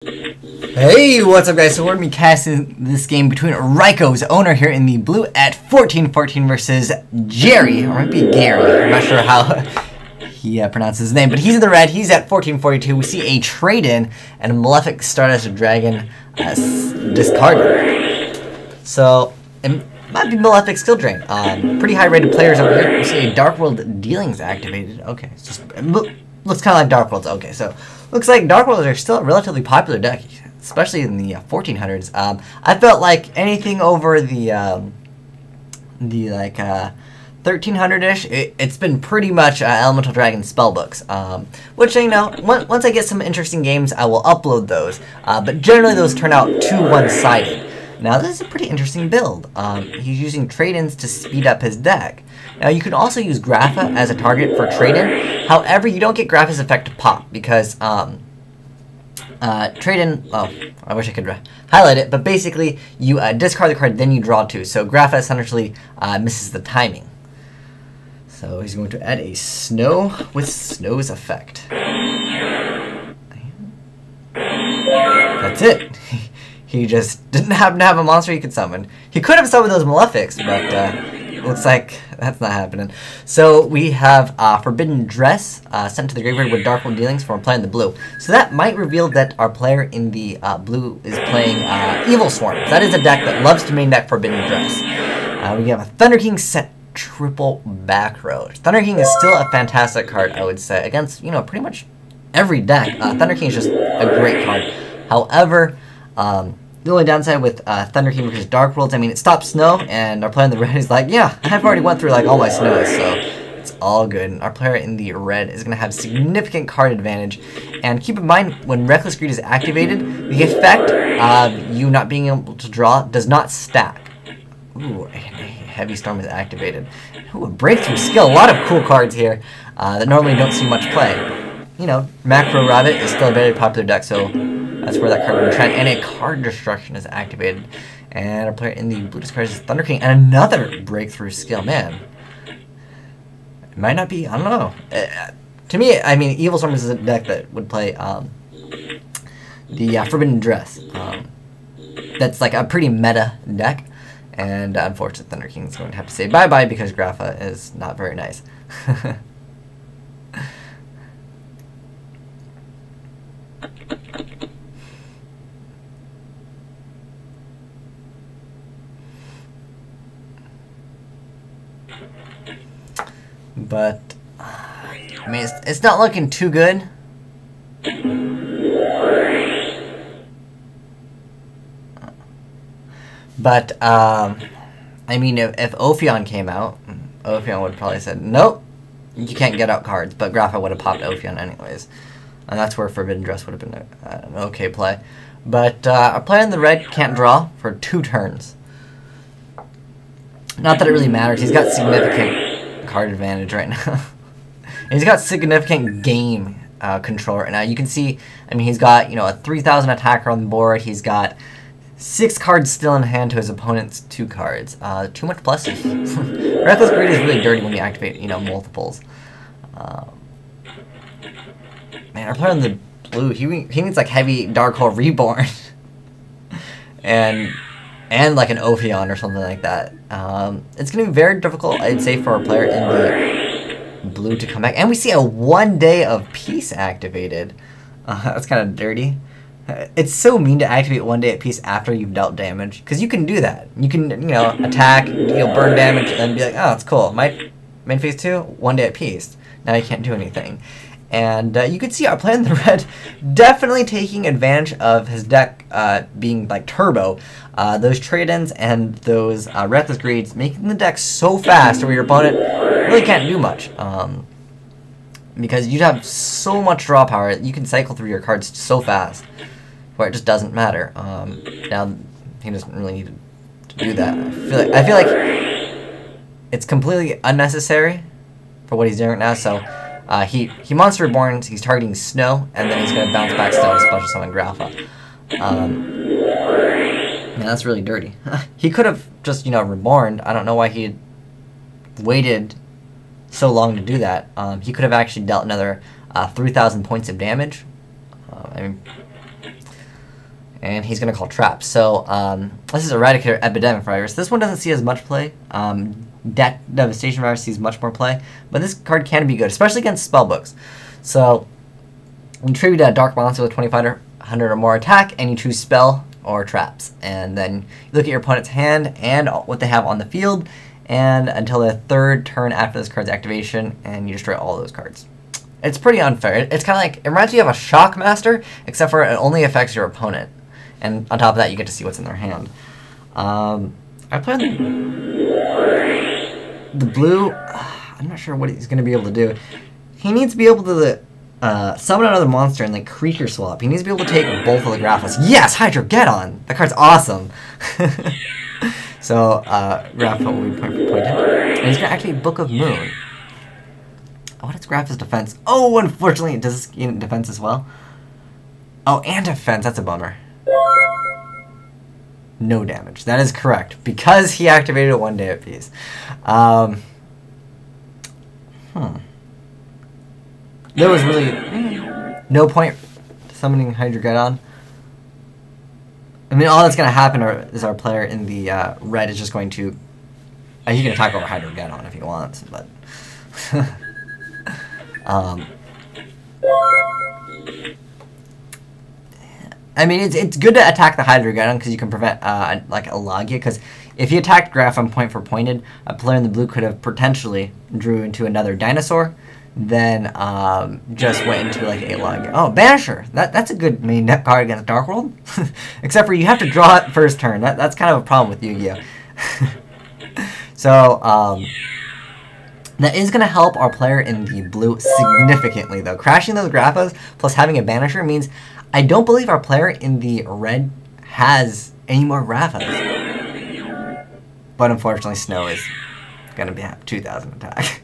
Hey, what's up guys? So we're going to be casting this game between Raiko's owner here in the blue at 1414 versus Jerry, or it might be Gary, I'm not sure how he pronounces his name, but he's in the red, he's at 1442. We see a trade-in and a Malefic Stardust Dragon discarded. So, it might be Malefic Skill Drain. Pretty high rated players over here. We see a Dark World Dealings activated. Okay, it's just, it looks kind of like Dark Worlds. Okay, so looks like Dark Worlds are still a relatively popular deck, especially in the 1400s. I felt like anything over the 1300-ish, it's been pretty much Elemental Dragon spellbooks, which, you know, once I get some interesting games, I will upload those, but generally those turn out too one-sided. Now this is a pretty interesting build. He's using trade-ins to speed up his deck. Now you can also use Grapha as a target for trade-in, however you don't get Grapha's effect to pop, because trade-in, oh, I wish I could highlight it, but basically you discard the card, then you draw two, so Grapha essentially misses the timing. So he's going to add a Snow with Snow's effect. That's it. He just didn't happen to have a monster he could summon. He could have summoned those Malefics, but looks like that's not happening. So we have Forbidden Dress sent to the graveyard with Dark World Dealings for playing the blue. So that might reveal that our player in the blue is playing Evil Swarms. That is a deck that loves to main deck Forbidden Dress. We have a Thunder King set triple back row. Thunder King is still a fantastic card, I would say, against, you know, pretty much every deck. Thunder King is just a great card. However, the only downside with Thunder King versus Dark Worlds, I mean, it stops snow, and our player in the red is like, yeah, I've already went through like all my snows, so it's all good. And our player in the red is going to have significant card advantage. And keep in mind, when Reckless Greed is activated, the effect of you not being able to draw does not stack. Ooh, a Heavy Storm is activated. Ooh, a Breakthrough Skill. A lot of cool cards here that normally don't see much play. You know, Macro Rabbit is still a very popular deck, so that's where that card would trend. And a Card Destruction is activated. And our player in the blue discards is Thunder King. And another Breakthrough Skill. Man. It might not be, I don't know. To me, I mean, Evil Storm is a deck that would play the Forbidden Dress. That's like a pretty meta deck. And unfortunately, Thunder King is going to have to say bye-bye because Grapha is not very nice. But, I mean, it's not looking too good. But, I mean, if Ophion came out, Ophion would have probably said, nope, you can't get out cards, but Grapha would have popped Ophion anyways. And that's where Forbidden Dress would have been an okay play. But, our player in the red can't draw for 2 turns. Not that it really matters, he's got significant card advantage right now. He's got significant game control right now. You can see, I mean, he's got, you know, a 3,000 attacker on the board. He's got 6 cards still in hand to his opponent's 2 cards. Too much pluses. Reckless Greed is really dirty when you activate, you know, multiples. Man, our player in the blue, he needs like heavy Dark Hole Reborn. and like an Ophion or something like that. It's going to be very difficult, I'd say, for our player in the blue to come back. And we see a 1 day of peace activated. That's kind of dirty. It's so mean to activate 1 day of peace after you've dealt damage, because you can do that. You can, you know, attack, deal burn damage, and then be like, oh, it's cool. My main phase 2, 1 day of peace. Now you can't do anything. And you can see our player in the red definitely taking advantage of his deck being like turbo. Those trade-ins and those Reckless Greeds making the deck so fast where your opponent really can't do much. Because you have so much draw power, you can cycle through your cards so fast where it just doesn't matter. Now, he doesn't really need to do that. I feel like it's completely unnecessary for what he's doing right now, so he Monster Reborns, he's targeting Snow, and then he's going to bounce back Snow to special summon Grapha. Man, that's really dirty. He could have just, you know, Reborned. I don't know why he waited so long to do that. He could have actually dealt another 3,000 points of damage. I mean, And he's going to call Trap. So this is Eradicator Epidemic Virus. This one doesn't see as much play. Devastation Virus sees much more play. But this card can be good, especially against spellbooks. So you tribute a Dark Monster with 2,500 or more attack, and you choose Spell or Traps. And then you look at your opponent's hand and what they have on the field, and until the third turn after this card's activation, and you destroy all those cards. It's pretty unfair. It's kind of like, it reminds you of a Shockmaster, except for it only affects your opponent. And on top of that, you get to see what's in their hand. I play the blue. I'm not sure what he's going to be able to do. He needs to be able to summon another monster and like creature swap. He needs to be able to take both of the Graphics. Yes, Hydro-Geddon! That card's awesome. So, Graph will be pointed. And he's going to activate Book of Moon. What is Graph's defense? Oh, unfortunately, does this gain defense as well? Oh, and defense. That's a bummer. No damage. That is correct. Because he activated it 1 day apiece. There was really no point summoning Hydro-Geddon. I mean, all that's going to happen is our player in the red is just going to... he can attack over Hydro-Geddon if he wants, but... I mean, it's good to attack the Hydro-Geddon because you can prevent like a Logia. Because if you attacked Graph on point for pointed, a player in the blue could have potentially drew into another dinosaur, then just went into like a Logia. Oh, Banisher! That's a good main deck card against Dark World. Except for you have to draw it first turn. That's kind of a problem with Yu-Gi-Oh. So that is going to help our player in the blue significantly, though. Crashing those Graphas plus having a Banisher means I don't believe our player in the red has any more Graphas. But unfortunately, Snow is going to have 2,000 attack.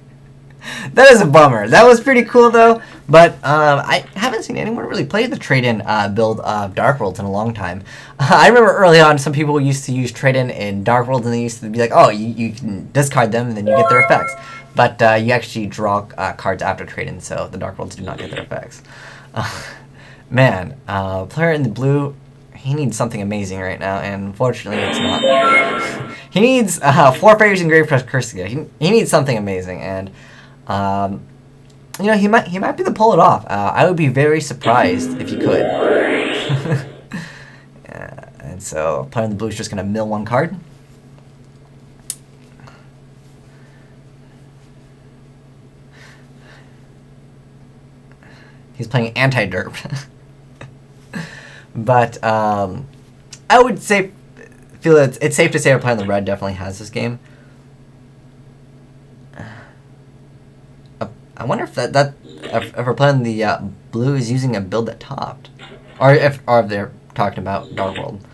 That is a bummer. That was pretty cool, though. But I haven't seen anyone really play the trade-in build of Dark Worlds in a long time. I remember early on, some people used to use trade-in in Dark Worlds, and they used to be like, oh, you can discard them, and then you get their effects. But you actually draw cards after trade-in, so the Dark Worlds do not get their effects. Man, player in the blue, he needs something amazing right now, and unfortunately it's not. He needs 4 Fairies and Grave Cursica. He needs something amazing, and you know, he might be able to pull it off. I would be very surprised if he could. And so player in the blue is just going to mill 1 card. He's playing anti-derp. But I would feel that it's safe to say our player in the red definitely has this game. I wonder if if our player in the blue is using a build that topped, or if they're talking about Dark World.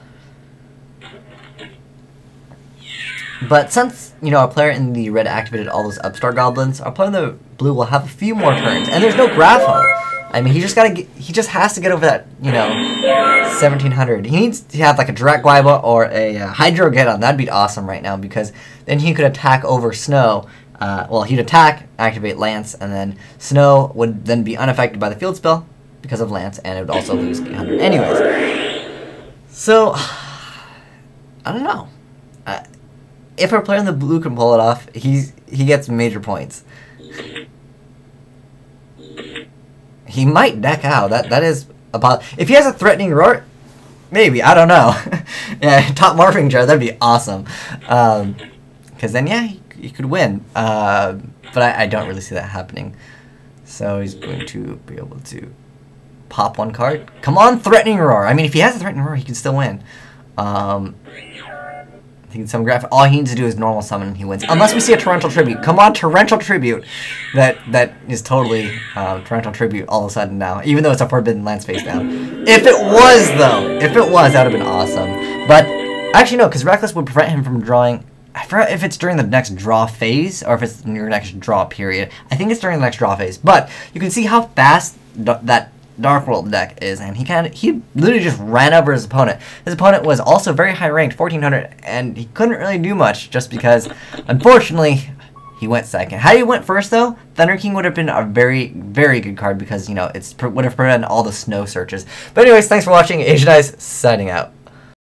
But since, you know, our player in the red activated all those Upstart Goblins, our player in the blue will have a few more turns, and there's no Grapha. I mean, he just has to get over that, you know, 1,700. He needs to have like a Direct Guaiba or a Hydro-Geddon. That'd be awesome right now, because then he could attack over Snow. Well, he'd attack, activate Lance, and then Snow would then be unaffected by the field spell because of Lance, and it would also lose 800. Anyways, so I don't know. If our player in the blue can pull it off, he gets major points. He might deck out. That is about. If he has a Threatening Roar, maybe, I don't know. Yeah, top Morphing Jar, that'd be awesome. Because then, yeah, he could win. But I don't really see that happening. So he's going to be able to pop 1 card. Come on, Threatening Roar. I mean, if he has a Threatening Roar, he can still win. He can summon Graph. All he needs to do is normal summon and he wins. Unless we see a Torrential Tribute. Come on, Torrential Tribute. That is totally Torrential Tribute all of a sudden now. Even though it's a Forbidden Lance face down. If it was, though. If it was, that would have been awesome. But, actually no, because Reckless would prevent him from drawing. I forgot if it's during the next draw phase or if it's in your next draw period. I think it's during the next draw phase. But you can see how fast that Dark World deck is, and he literally just ran over his opponent. His opponent was also very high ranked, 1400, and he couldn't really do much just because, unfortunately, he went second. Had he went first, though, Thunder King would have been a very, very good card because, you know, would have prevented all the snow searches. But anyways, thanks for watching. Asian Eyes, signing out.